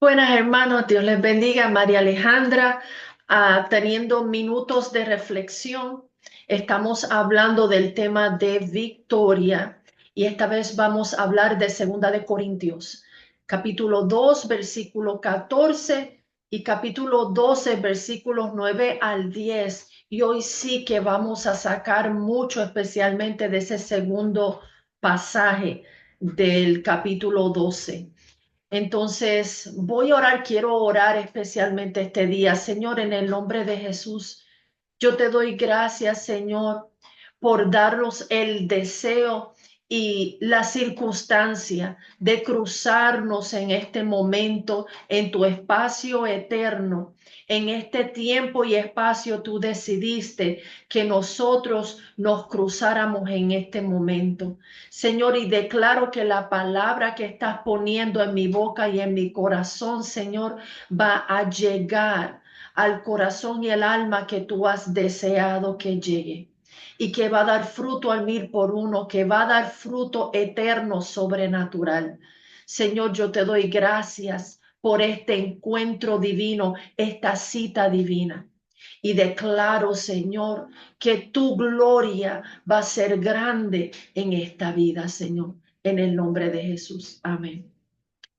Buenas hermanos, Dios les bendiga. María Alejandra, teniendo minutos de reflexión, estamos hablando del tema de victoria y esta vez vamos a hablar de Segunda de Corintios, capítulo 2, versículo 14 y capítulo 12, versículos 9 al 10. Y hoy sí que vamos a sacar mucho, especialmente de ese segundo pasaje del capítulo 12. Entonces, voy a orar, quiero orar especialmente este día. Señor, en el nombre de Jesús, yo te doy gracias, Señor, por darnos el deseo y la circunstancia de cruzarnos en este momento, en tu espacio eterno. En este tiempo y espacio tú decidiste que nosotros nos cruzáramos en este momento. Señor, y declaro que la palabra que estás poniendo en mi boca y en mi corazón, Señor, va a llegar al corazón y el alma que tú has deseado que llegue y que va a dar fruto al 1,000 por 1, que va a dar fruto eterno, sobrenatural. Señor, yo te doy gracias por este encuentro divino, esta cita divina. Y declaro, Señor, que tu gloria va a ser grande en esta vida, Señor, en el nombre de Jesús. Amén.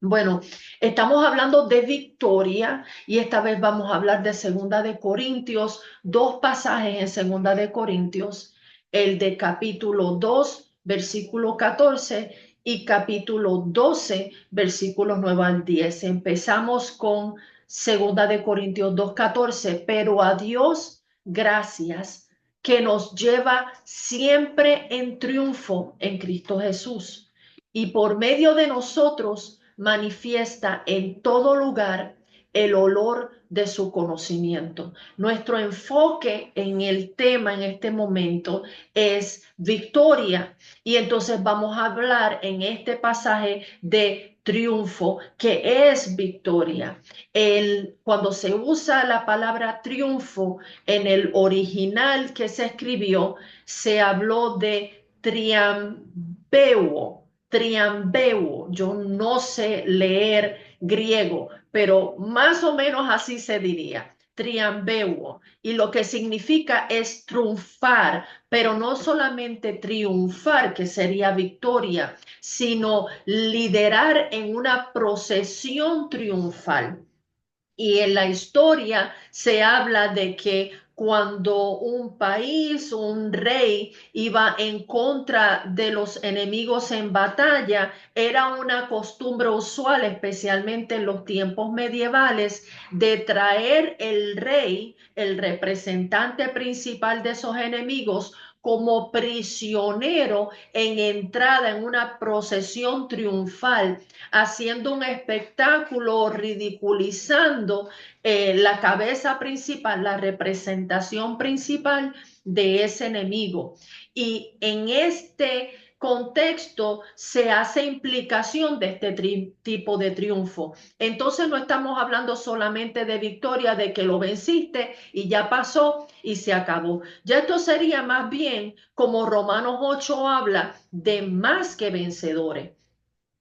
Bueno, estamos hablando de victoria y esta vez vamos a hablar de Segunda de Corintios, dos pasajes en Segunda de Corintios, el de capítulo 2, versículo 14 y capítulo 12, versículos 9 al 10. Empezamos con Segunda de Corintios 2:14, pero a Dios gracias que nos lleva siempre en triunfo en Cristo Jesús y por medio de nosotros manifiesta en todo lugar el olor de su conocimiento. Nuestro enfoque en el tema en este momento es victoria y entonces vamos a hablar en este pasaje de triunfo, que es victoria. Cuando se usa la palabra triunfo en el original que se escribió, se habló de triambeo. Triambeo, yo no sé leer griego, pero más o menos así se diría, triambeo, y lo que significa es triunfar, pero no solamente triunfar, que sería victoria, sino liderar en una procesión triunfal. Y en la historia se habla de que cuando un país, un rey, iba en contra de los enemigos en batalla, era una costumbre usual, especialmente en los tiempos medievales, de traer el rey, el representante principal de esos enemigos, como prisionero en entrada en una procesión triunfal, haciendo un espectáculo, ridiculizando la cabeza principal, la representación principal de ese enemigo. Y en este contexto se hace implicación de este tipo de triunfo. Entonces no estamos hablando solamente de victoria, de que lo venciste y ya pasó y se acabó. Ya esto sería más bien como Romanos 8 habla de más que vencedores.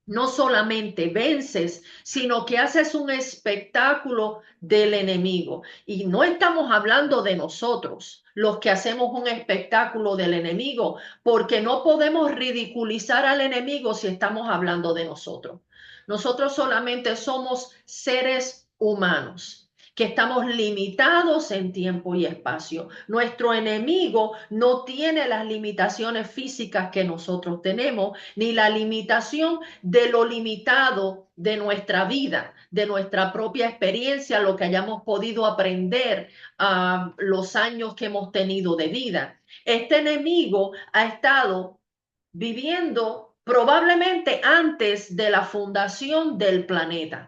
No solamente vences, sino que haces un espectáculo del enemigo. Y no estamos hablando de nosotros, los que hacemos un espectáculo del enemigo, porque no podemos ridiculizar al enemigo si estamos hablando de nosotros. Nosotros solamente somos seres humanos que estamos limitados en tiempo y espacio. Nuestro enemigo no tiene las limitaciones físicas que nosotros tenemos, ni la limitación de lo limitado de nuestra vida, de nuestra propia experiencia, lo que hayamos podido aprender los años que hemos tenido de vida. Este enemigo ha estado viviendo probablemente antes de la fundación del planeta.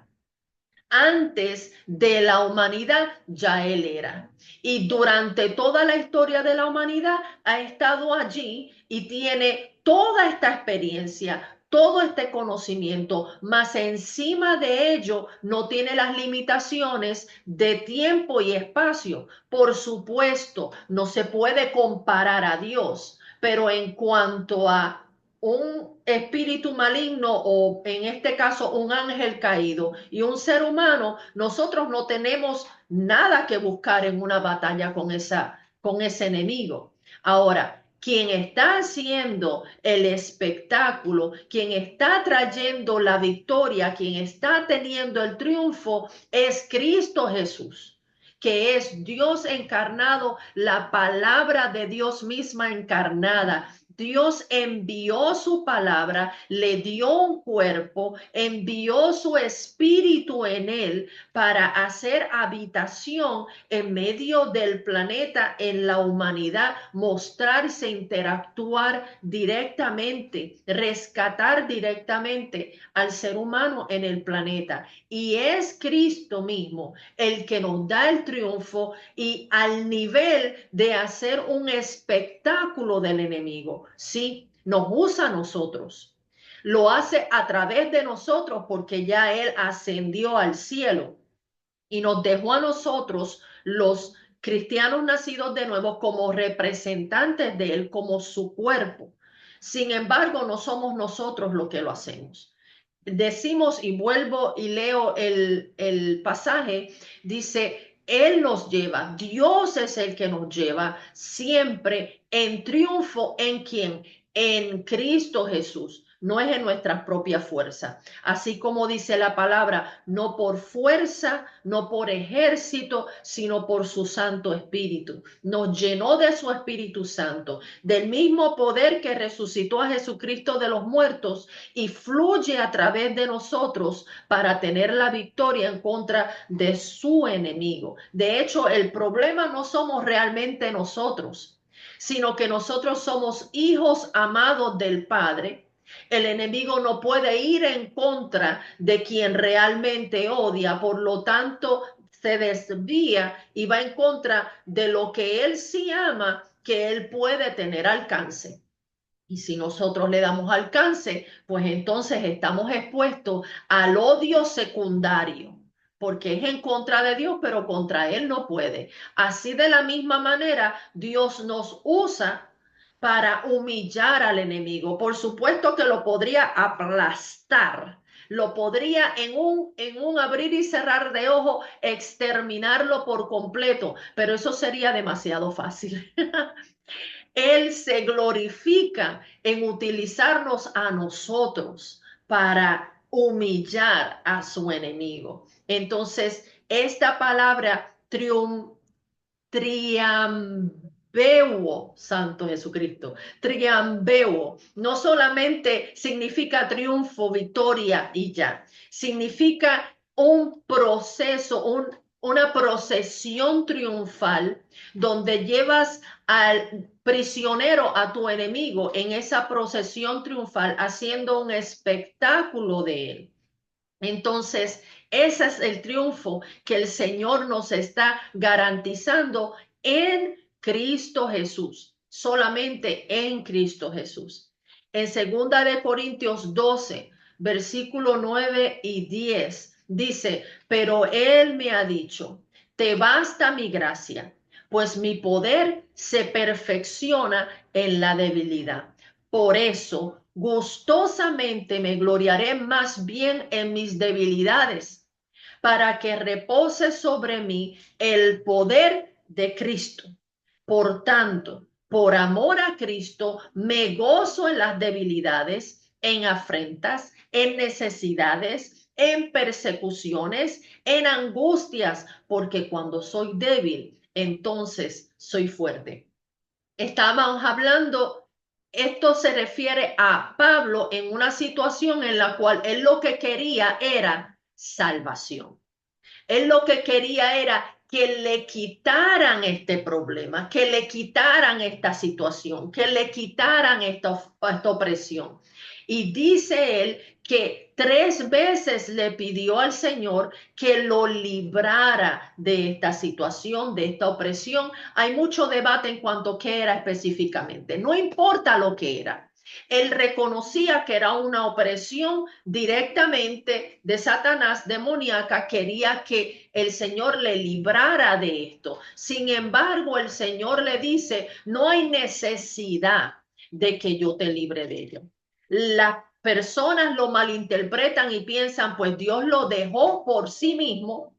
Antes de la humanidad ya él era. Y durante toda la historia de la humanidad ha estado allí y tiene toda esta experiencia, todo este conocimiento, más encima de ello no tiene las limitaciones de tiempo y espacio. Por supuesto, no se puede comparar a Dios, pero en cuanto a un espíritu maligno o en este caso un ángel caído y un ser humano, nosotros no tenemos nada que buscar en una batalla con ese enemigo. Ahora, quien está haciendo el espectáculo, quien está trayendo la victoria, quien está teniendo el triunfo es Cristo Jesús, que es Dios encarnado, la palabra de Dios misma encarnada. Dios envió su palabra, le dio un cuerpo, envió su espíritu en él para hacer habitación en medio del planeta, en la humanidad, mostrarse, interactuar directamente, rescatar directamente al ser humano en el planeta. Y es Cristo mismo el que nos da el triunfo y al nivel de hacer un espectáculo del enemigo. Sí, nos usa a nosotros. Lo hace a través de nosotros porque ya Él ascendió al cielo y nos dejó a nosotros, los cristianos nacidos de nuevo, como representantes de Él, como su cuerpo. Sin embargo, no somos nosotros los que lo hacemos. Decimos, y vuelvo y leo el pasaje, dice, Él nos lleva, Dios es el que nos lleva siempre en triunfo. ¿En quién? En Cristo Jesús. No es en nuestra propia fuerza. Así como dice la palabra, no por fuerza, no por ejército, sino por su Santo Espíritu. Nos llenó de su Espíritu Santo, del mismo poder que resucitó a Jesucristo de los muertos y fluye a través de nosotros para tener la victoria en contra de su enemigo. De hecho, el problema no somos realmente nosotros, sino que nosotros somos hijos amados del Padre. El enemigo no puede ir en contra de quien realmente odia, por lo tanto se desvía y va en contra de lo que él sí ama, que él puede tener alcance. Y si nosotros le damos alcance, pues entonces estamos expuestos al odio secundario, porque es en contra de Dios, pero contra Él no puede. Así de la misma manera, Dios nos usa para humillar al enemigo. Por supuesto que lo podría aplastar, lo podría en un abrir y cerrar de ojos exterminarlo por completo, pero eso sería demasiado fácil. Él se glorifica en utilizarnos a nosotros para humillar a su enemigo. Entonces, esta palabra triambeo, Santo Jesucristo, triambeo, no solamente significa triunfo, victoria y ya, significa un proceso, una procesión triunfal donde llevas al prisionero a tu enemigo en esa procesión triunfal, haciendo un espectáculo de él. Entonces, ese es el triunfo que el Señor nos está garantizando en Cristo Jesús, solamente en Cristo Jesús. En 2 Corintios 12, versículo 9 y 10, dice, pero Él me ha dicho, te basta mi gracia, pues mi poder se perfecciona en la debilidad. Por eso, gustosamente me gloriaré más bien en mis debilidades, para que repose sobre mí el poder de Cristo. Por tanto, por amor a Cristo, me gozo en las debilidades, en afrentas, en necesidades, en persecuciones, en angustias, porque cuando soy débil, entonces soy fuerte. Estábamos hablando, esto se refiere a Pablo en una situación en la cual él lo que quería era salvación. Él lo que quería era que le quitaran este problema, que le quitaran esta situación, que le quitaran esta opresión. Y dice él que 3 veces le pidió al Señor que lo librara de esta situación, de esta opresión. Hay mucho debate en cuanto a qué era específicamente. No importa lo que era. Él reconocía que era una opresión directamente de Satanás demoníaca, quería que el Señor le librara de esto. Sin embargo, el Señor le dice, no hay necesidad de que yo te libre de ello. las personas lo malinterpretan y piensan, pues Dios lo dejó por sí mismo,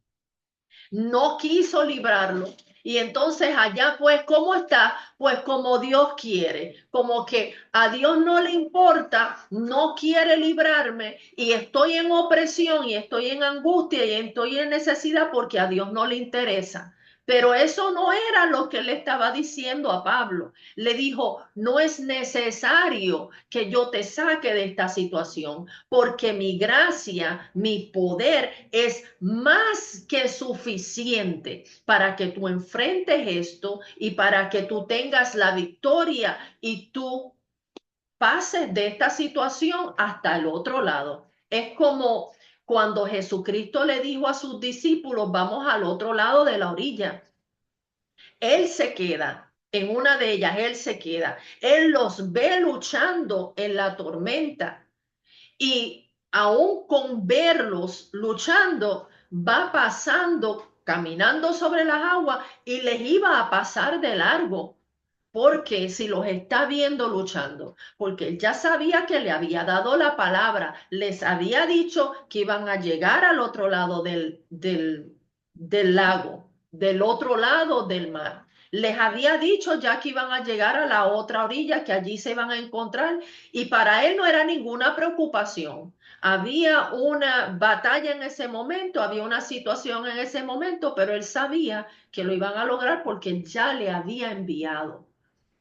no quiso librarlo. Y entonces allá pues, ¿cómo está? Pues como Dios quiere, como que a Dios no le importa, no quiere librarme y estoy en opresión y estoy en angustia y estoy en necesidad porque a Dios no le interesa. Pero eso no era lo que le estaba diciendo a Pablo. Le dijo, no es necesario que yo te saque de esta situación porque mi gracia, mi poder es más que suficiente para que tú enfrentes esto y para que tú tengas la victoria y tú pases de esta situación hasta el otro lado. Es como cuando Jesucristo le dijo a sus discípulos, vamos al otro lado de la orilla. Él se queda. En una de ellas, él se queda. Él los ve luchando en la tormenta y aún con verlos luchando, va pasando, caminando sobre las aguas y les iba a pasar de largo. Porque si los está viendo luchando, porque él ya sabía que le había dado la palabra, les había dicho que iban a llegar al otro lado del lago, del otro lado del mar. Les había dicho ya que iban a llegar a la otra orilla, que allí se iban a encontrar, y para él no era ninguna preocupación. Había una batalla en ese momento, había una situación en ese momento, pero él sabía que lo iban a lograr porque ya le había enviado.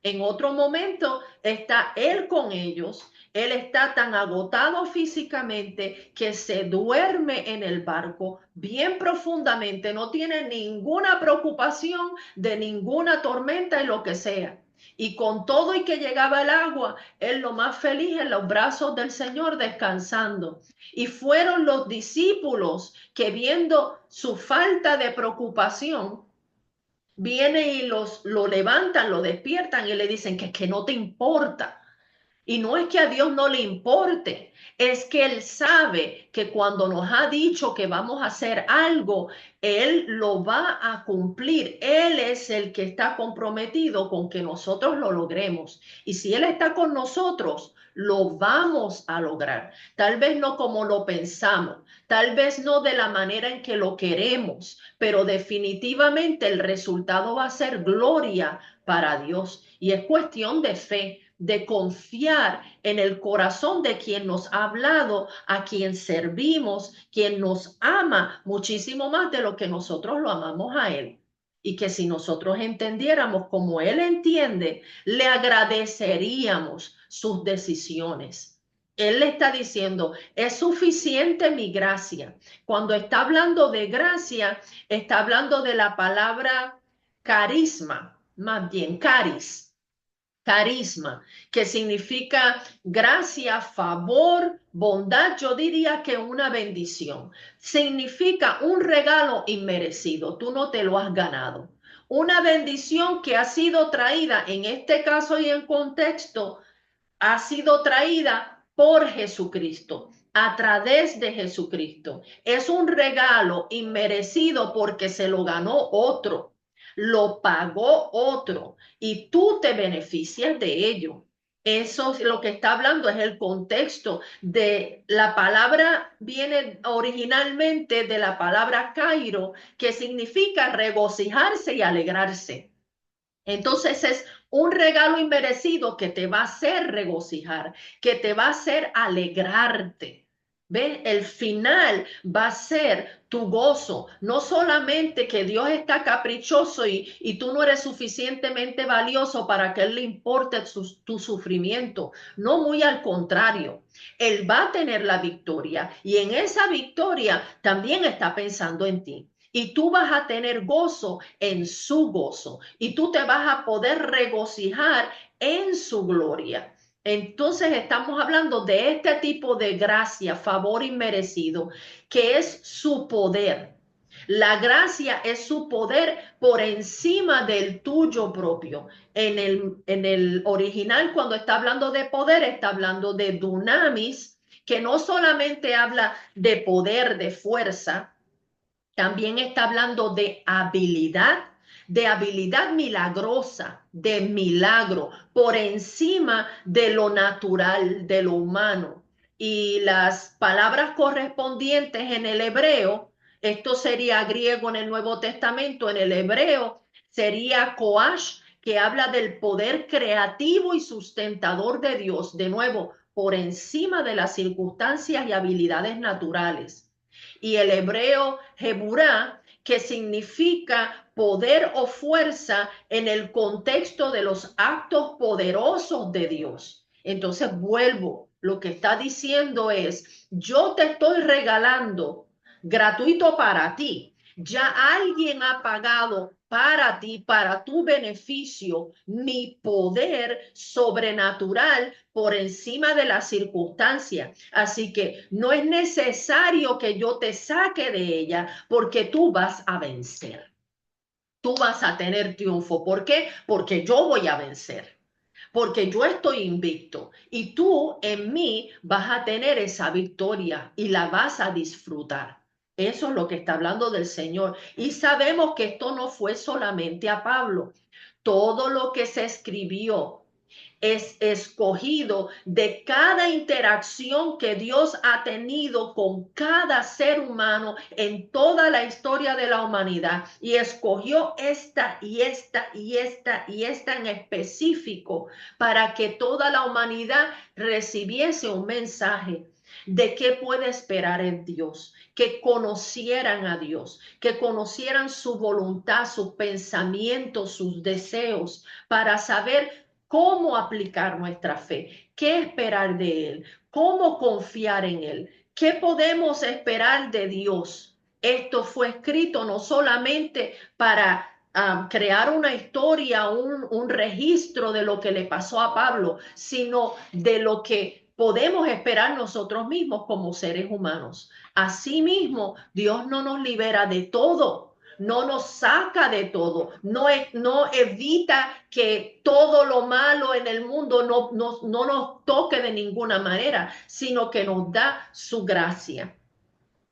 En otro momento está él con ellos. Él está tan agotado físicamente que se duerme en el barco bien profundamente. No tiene ninguna preocupación de ninguna tormenta y lo que sea. Y con todo y que llegaba el agua, él lo más feliz en los brazos del Señor descansando. Y fueron los discípulos que viendo su falta de preocupación, vienen y lo levantan, lo despiertan y le dicen que no te importa. Y no es que a Dios no le importe, es que Él sabe que cuando nos ha dicho que vamos a hacer algo, Él lo va a cumplir. Él es el que está comprometido con que nosotros lo logremos. Y si Él está con nosotros, lo vamos a lograr. Tal vez no como lo pensamos, tal vez no de la manera en que lo queremos, pero definitivamente el resultado va a ser gloria para Dios. Y es cuestión de fe, de confiar en el corazón de quien nos ha hablado, a quien servimos, quien nos ama muchísimo más de lo que nosotros lo amamos a Él. Y que si nosotros entendiéramos como Él entiende, le agradeceríamos sus decisiones. Él le está diciendo, es suficiente mi gracia. Cuando está hablando de gracia, está hablando de la palabra carisma, más bien carisma, que significa gracia, favor, bondad. Yo diría que una bendición. Significa un regalo inmerecido. Tú no te lo has ganado. Una bendición que ha sido traída, en este caso y en contexto, ha sido traída por Jesucristo, a través de Jesucristo. Es un regalo inmerecido porque se lo ganó otro, lo pagó otro y tú te beneficias de ello. Eso es lo que está hablando, es el contexto de la palabra, viene originalmente de la palabra Cairo, que significa regocijarse y alegrarse. Entonces es un regalo inmerecido que te va a hacer regocijar, que te va a hacer alegrarte. ¿Ves? El final va a ser tu gozo. No solamente que Dios está caprichoso y tú no eres suficientemente valioso para que Él le importe tu sufrimiento. No, muy al contrario. Él va a tener la victoria y en esa victoria también está pensando en ti. Y tú vas a tener gozo en su gozo y tú te vas a poder regocijar en su gloria. Entonces estamos hablando de este tipo de gracia, favor inmerecido, que es su poder. La gracia es su poder por encima del tuyo propio. En el original, cuando está hablando de poder, está hablando de dunamis, que no solamente habla de poder, de fuerza, también está hablando de habilidad, de habilidad milagrosa, de milagro, por encima de lo natural, de lo humano. Y las palabras correspondientes en el hebreo, esto sería griego en el Nuevo Testamento, en el hebreo sería koash, que habla del poder creativo y sustentador de Dios, de nuevo, por encima de las circunstancias y habilidades naturales. Y el hebreo Heburá, que significa poder o fuerza en el contexto de los actos poderosos de Dios. Entonces vuelvo, lo que está diciendo es, yo te estoy regalando gratuito para ti. Ya alguien ha pagado para ti, para tu beneficio, mi poder sobrenatural por encima de las circunstancias. Así que no es necesario que yo te saque de ella porque tú vas a vencer. Tú vas a tener triunfo. ¿Por qué? Porque yo voy a vencer. Porque yo estoy invicto y tú en mí vas a tener esa victoria y la vas a disfrutar. Eso es lo que está hablando del Señor. Y sabemos que esto no fue solamente a Pablo. Todo lo que se escribió es escogido de cada interacción que Dios ha tenido con cada ser humano en toda la historia de la humanidad y escogió esta y esta y esta y esta en específico para que toda la humanidad recibiese un mensaje de qué puede esperar en Dios, que conocieran a Dios, que conocieran su voluntad, sus pensamientos, sus deseos, para saber cómo aplicar nuestra fe, qué esperar de Él, cómo confiar en Él, qué podemos esperar de Dios. Esto fue escrito no solamente para crear una historia, un registro de lo que le pasó a Pablo, sino de lo que podemos esperar nosotros mismos como seres humanos. Asimismo, Dios no nos libera de todo, no nos saca de todo, no evita que todo lo malo en el mundo no nos toque de ninguna manera, sino que nos da su gracia,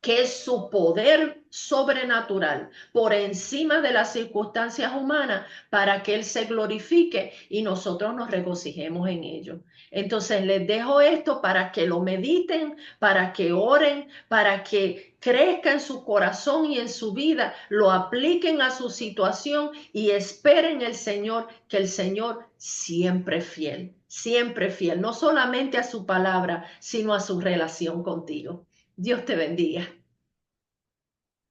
que es su poder sobrenatural por encima de las circunstancias humanas para que Él se glorifique y nosotros nos regocijemos en ello. Entonces les dejo esto para que lo mediten, para que oren, para que crezca en su corazón y en su vida, lo apliquen a su situación y esperen el Señor, que el Señor siempre fiel, no solamente a su palabra, sino a su relación contigo. Dios te bendiga.